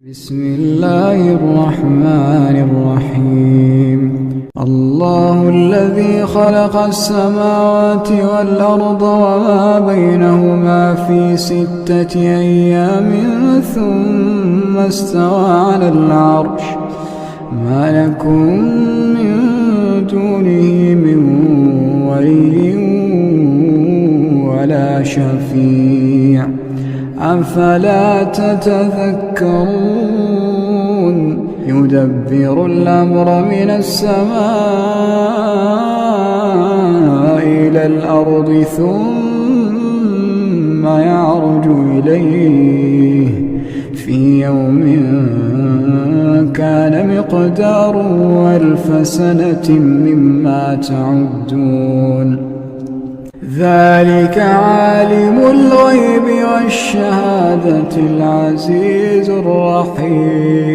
بسم الله الرحمن الرحيم الله الذي خلق السماوات والأرض وما بينهما في 6 أيام ثم استوى على العرش ما لكم من دونه من ولي ولا شفيع أفلا تتذكرون يدبر الأمر من السماء إلى الأرض ثم يعرج إليه في يوم كان مقداره 1000 سنة مما تعدون ذلك عالم الغيب والشهادة العزيز الرحيم.